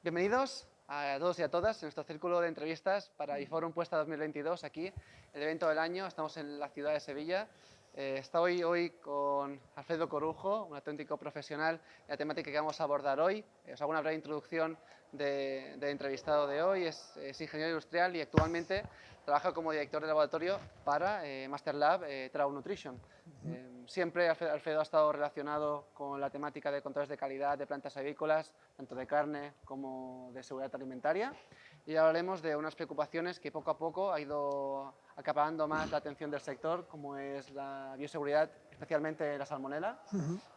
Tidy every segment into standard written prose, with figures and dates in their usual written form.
Bienvenidos a todos y a todas en nuestro círculo de entrevistas para iForum Puesta 2022, aquí, el evento del año. Estamos en la ciudad de Sevilla. Estoy hoy con Alfredo Corujo, un auténtico profesional en la temática que vamos a abordar hoy. Os hago una breve introducción del entrevistado de hoy. Es ingeniero industrial y actualmente trabaja como director de laboratorio para Master Lab Trau Nutrition. Siempre Alfredo ha estado relacionado con la temática de controles de calidad de plantas avícolas, tanto de carne como de seguridad alimentaria. Y hablaremos de unas preocupaciones que poco a poco ha ido acaparando más la atención del sector, como es la bioseguridad, especialmente la salmonela.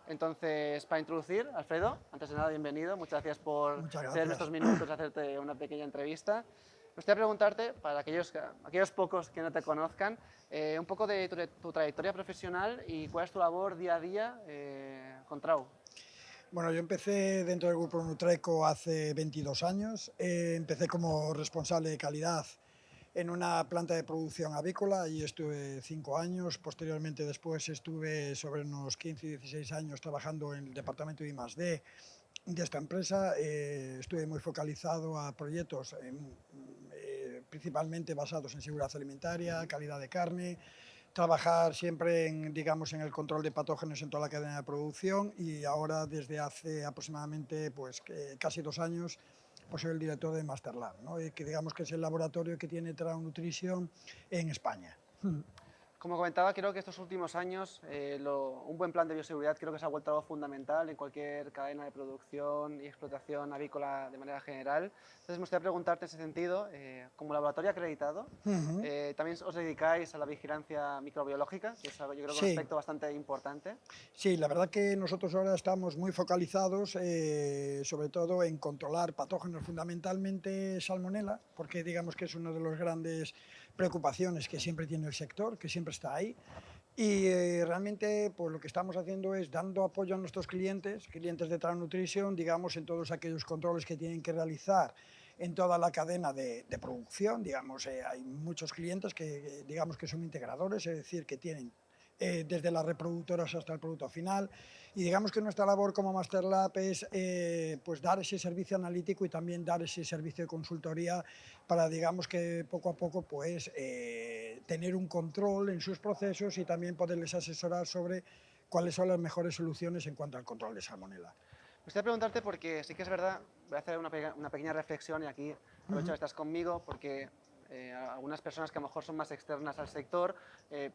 Entonces, para introducir, Alfredo, antes de nada, bienvenido. Muchas gracias por ceder estos minutos y hacerte una pequeña entrevista. Me gustaría preguntarte, para aquellos pocos que no te conozcan, un poco de tu trayectoria profesional y cuál es tu labor día a día con Trau. Bueno, yo empecé dentro del grupo Nutreco hace 22 años. Empecé como responsable de calidad en una planta de producción avícola y estuve 5 años. Posteriormente, después estuve sobre unos 15 y 16 años trabajando en el departamento de I+D de esta empresa. Estuve muy focalizado a proyectos principalmente basados en seguridad alimentaria, calidad de carne, trabajar siempre digamos, en el control de patógenos en toda la cadena de producción, y ahora desde hace aproximadamente casi 2 años pues soy el director de Master Lab, ¿no? Que digamos que es el laboratorio que tiene Trau Nutrition en España. Como comentaba, creo que estos últimos años un buen plan de bioseguridad creo que se ha vuelto algo fundamental en cualquier cadena de producción y explotación avícola de manera general. Entonces me gustaría preguntarte en ese sentido, como laboratorio acreditado, también os dedicáis a la vigilancia microbiológica, que es algo, yo creo que un Sí. aspecto bastante importante. Sí, la verdad que nosotros ahora estamos muy focalizados sobre todo en controlar patógenos, fundamentalmente salmonela, porque digamos que es una de las grandes preocupaciones que siempre tiene el sector, que siempre está ahí. Y realmente pues lo que estamos haciendo es dando apoyo a nuestros clientes de Trau Nutrition, digamos, en todos aquellos controles que tienen que realizar en toda la cadena de producción. Digamos, hay muchos clientes que digamos que son integradores, es decir, que tienen desde las reproductoras hasta el producto final, y digamos que nuestra labor como Master Lab es pues dar ese servicio analítico y también dar ese servicio de consultoría para, digamos, que poco a poco pues tener un control en sus procesos y también poderles asesorar sobre cuáles son las mejores soluciones en cuanto al control de salmonela. Me gustaría preguntarte porque sí que es verdad, voy a hacer una pequeña reflexión y aquí aprovecho que estás conmigo porque a algunas personas que a lo mejor son más externas al sector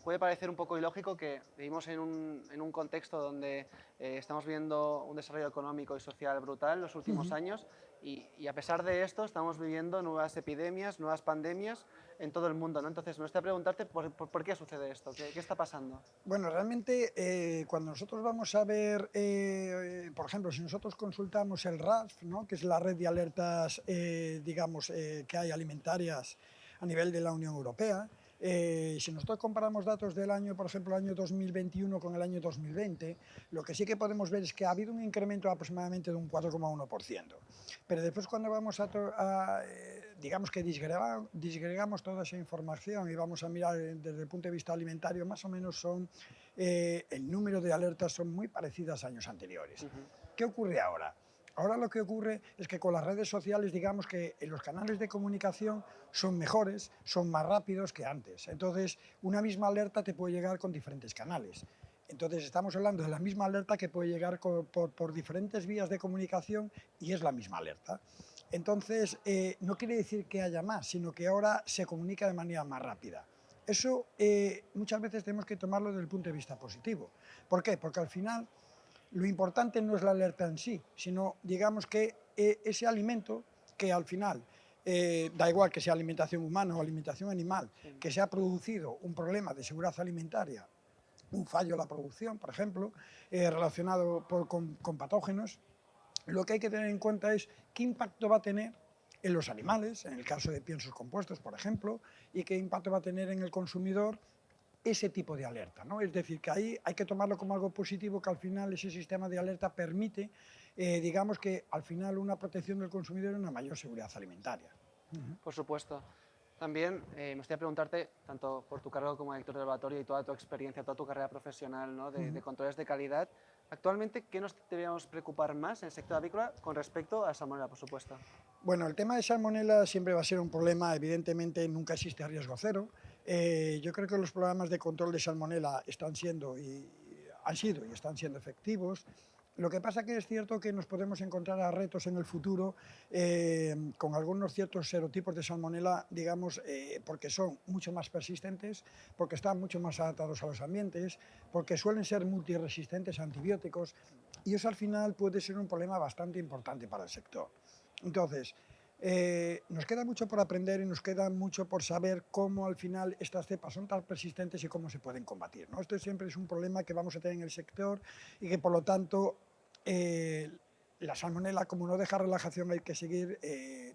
puede parecer un poco ilógico que vivimos en un contexto donde estamos viendo un desarrollo económico y social brutal en los últimos años y a pesar de esto estamos viviendo nuevas epidemias, nuevas pandemias en todo el mundo, ¿no? Entonces me gustaría preguntarte por qué sucede esto, qué está pasando. Bueno, realmente cuando nosotros vamos a ver, por ejemplo, si nosotros consultamos el RASFF, ¿no?, que es la red de alertas, digamos, que hay alimentarias a nivel de la Unión Europea, si nosotros comparamos datos del año, por ejemplo, el año 2021 con el año 2020, lo que sí que podemos ver es que ha habido un incremento aproximadamente de un 4,1%. Pero después cuando vamos digamos que disgregamos toda esa información y vamos a mirar desde el punto de vista alimentario, más o menos el número de alertas son muy parecidas a años anteriores. ¿Qué ocurre ahora? Ahora lo que ocurre es que con las redes sociales, digamos que los canales de comunicación son mejores, son más rápidos que antes. Entonces, una misma alerta te puede llegar con diferentes canales. Entonces, estamos hablando de la misma alerta que puede llegar por diferentes vías de comunicación y es la misma alerta. Entonces, no quiere decir que haya más, sino que ahora se comunica de manera más rápida. Eso muchas veces tenemos que tomarlo desde el punto de vista positivo. ¿Por qué? Porque al final lo importante no es la alerta en sí, sino digamos que ese alimento que al final, da igual que sea alimentación humana o alimentación animal, Sí. que se ha producido un problema de seguridad alimentaria, un fallo en la producción, por ejemplo, relacionado con patógenos, lo que hay que tener en cuenta es qué impacto va a tener en los animales, en el caso de piensos compuestos, por ejemplo, y qué impacto va a tener en el consumidor ese tipo de alerta, ¿no? Es decir, que ahí hay que tomarlo como algo positivo, que al final ese sistema de alerta permite, digamos que al final una protección del consumidor y una mayor seguridad alimentaria. Por supuesto. También me gustaría preguntarte, tanto por tu cargo como director de laboratorio y toda tu experiencia, toda tu carrera profesional, ¿no?, de controles de calidad, Actualmente, ¿qué nos deberíamos preocupar más en el sector avícola con respecto a la salmonela, por supuesto? Bueno, el tema de salmonela siempre va a ser un problema, evidentemente nunca existe riesgo cero. Yo creo que los programas de control de salmonela están siendo y han sido y están siendo efectivos. Lo que pasa que es cierto que nos podemos encontrar a retos en el futuro con algunos ciertos serotipos de salmonela, digamos, porque son mucho más persistentes, porque están mucho más adaptados a los ambientes, porque suelen ser multiresistentes a antibióticos y eso al final puede ser un problema bastante importante para el sector. Entonces, nos queda mucho por aprender y nos queda mucho por saber cómo al final estas cepas son tan persistentes y cómo se pueden combatir, ¿no? Esto siempre es un problema que vamos a tener en el sector y que por lo tanto la salmonela, como no deja relajación, hay que seguir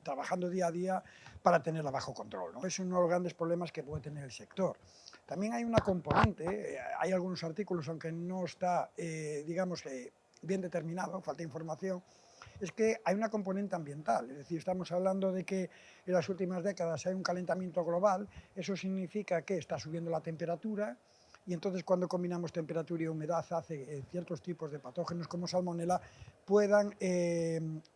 trabajando día a día para tenerla bajo control, ¿no? Es uno de los grandes problemas que puede tener el sector. También hay una componente, hay algunos artículos, aunque no está, digamos, bien determinado, falta información, es que hay una componente ambiental, es decir, estamos hablando de que en las últimas décadas hay un calentamiento global, eso significa que está subiendo la temperatura y entonces cuando combinamos temperatura y humedad hace ciertos tipos de patógenos como salmonela puedan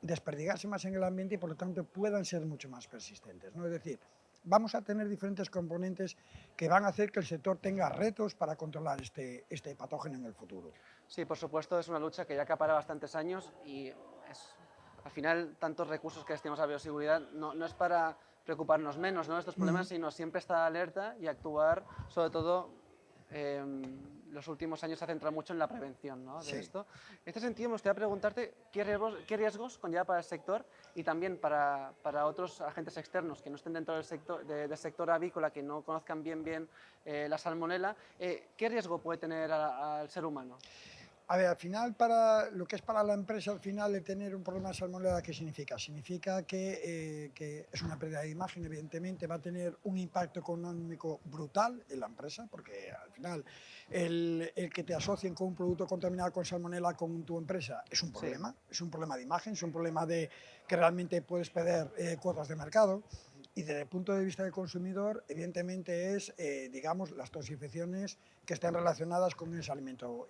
desperdigarse más en el ambiente y por lo tanto puedan ser mucho más persistentes, ¿no? Es decir, vamos a tener diferentes componentes que van a hacer que el sector tenga retos para controlar este patógeno en el futuro. Sí, por supuesto, es una lucha que ya acapara bastantes años y al final tantos recursos que destinamos a la bioseguridad no es para preocuparnos menos, ¿no?, de estos problemas, sino siempre estar alerta y actuar, sobre todo los últimos años se ha centrado mucho en la prevención, ¿no?, de esto. En este sentido, me gustaría preguntarte qué riesgos conlleva para el sector y también para otros agentes externos que no estén dentro del sector avícola, que no conozcan bien la salmonela. ¿Qué riesgo puede tener al ser humano? A ver, al final, para lo que es para la empresa, al final de tener un problema de salmonela, ¿qué significa? Significa que es una pérdida de imagen, evidentemente, va a tener un impacto económico brutal en la empresa, porque al final el que te asocien con un producto contaminado con salmonela con tu empresa Sí. es un problema de imagen, es un problema de que realmente puedes perder cuotas de mercado. Y desde el punto de vista del consumidor, evidentemente es, digamos, las toxificaciones que estén relacionadas con ese alimento,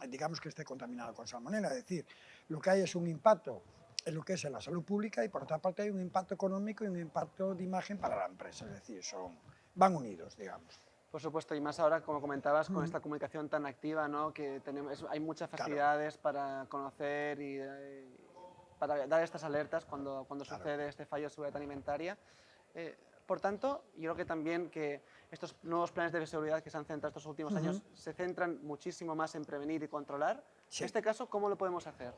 digamos, que esté contaminado con salmonela. Es decir, lo que hay es un impacto en lo que es en la salud pública y por otra parte hay un impacto económico y un impacto de imagen para la empresa. Es decir, van unidos, digamos. Por supuesto, y más ahora, como comentabas, con esta comunicación tan activa, ¿no?, que hay muchas facilidades para conocer y para dar estas alertas cuando sucede este fallo de seguridad alimentaria. Por tanto, yo creo que también que estos nuevos planes de bioseguridad que se han centrado estos últimos años se centran muchísimo más en prevenir y controlar. Sí. En este caso, ¿cómo lo podemos hacer?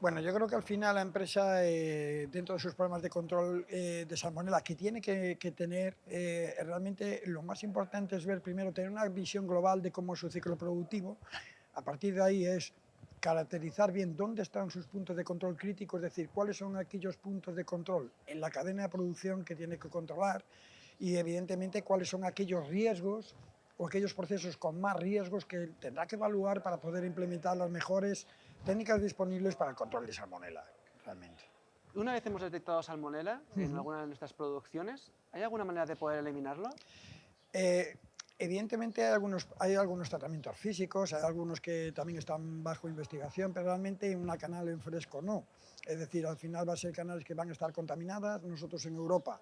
Bueno, yo creo que al final la empresa, dentro de sus programas de control de salmonela, que tiene que tener, realmente lo más importante es ver primero, tener una visión global de cómo es su ciclo productivo. A partir de ahí es caracterizar bien dónde están sus puntos de control críticos, es decir, cuáles son aquellos puntos de control en la cadena de producción que tiene que controlar y evidentemente cuáles son aquellos riesgos o aquellos procesos con más riesgos que tendrá que evaluar para poder implementar las mejores técnicas disponibles para el control de salmonela, realmente. Una vez hemos detectado salmonela en alguna de nuestras producciones, ¿hay alguna manera de poder eliminarlo? Evidentemente hay algunos tratamientos físicos, hay algunos que también están bajo investigación, pero realmente en una canal en fresco no. Es decir, al final va a ser canales que van a estar contaminadas. Nosotros en Europa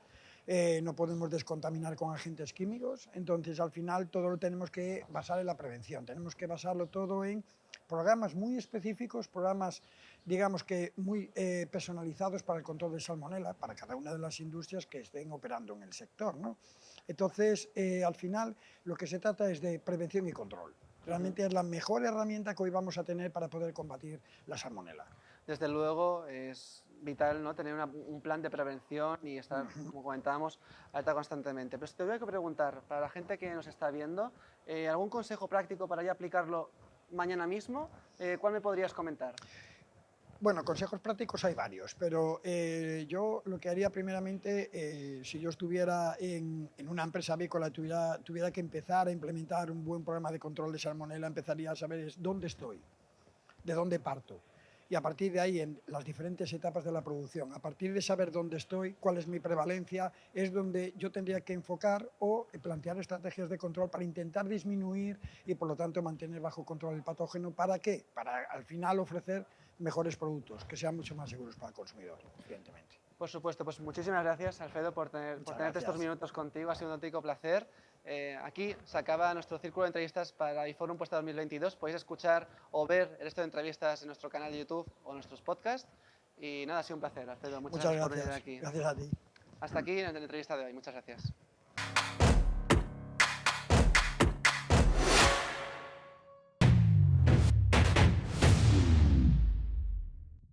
no podemos descontaminar con agentes químicos, entonces al final todo lo tenemos que basar en la prevención, tenemos que basarlo todo en programas muy específicos, programas, digamos que muy personalizados para el control de salmonela, para cada una de las industrias que estén operando en el sector, ¿no? Entonces, al final, lo que se trata es de prevención y control. Realmente es la mejor herramienta que hoy vamos a tener para poder combatir la salmonela. Desde luego es vital, ¿no?, tener un plan de prevención y estar, como comentábamos, alerta constantemente. Pero si te voy a preguntar, para la gente que nos está viendo, ¿algún consejo práctico para ya aplicarlo mañana mismo? ¿Cuál me podrías comentar? Bueno, consejos prácticos hay varios, pero yo lo que haría primeramente, si yo estuviera en una empresa avícola, tuviera que empezar a implementar un buen programa de control de salmonela, empezaría a saber dónde estoy, de dónde parto. y a partir de ahí en las diferentes etapas de la producción, a partir de saber dónde estoy, cuál es mi prevalencia, es donde yo tendría que enfocar o plantear estrategias de control para intentar disminuir y por lo tanto mantener bajo control el patógeno. ¿Para qué? Para al final ofrecer mejores productos que sean mucho más seguros para el consumidor, evidentemente. Por supuesto, pues muchísimas gracias, Alfredo, por tenerte estos minutos contigo. Ha sido un auténtico placer. Aquí se acaba nuestro círculo de entrevistas para iForum Puesta 2022. Podéis escuchar o ver el resto de entrevistas en nuestro canal de YouTube o en nuestros podcasts. Y nada, ha sido un placer, Alfredo. Muchas gracias por venir aquí. Gracias a ti. Hasta aquí en la entrevista de hoy. Muchas gracias.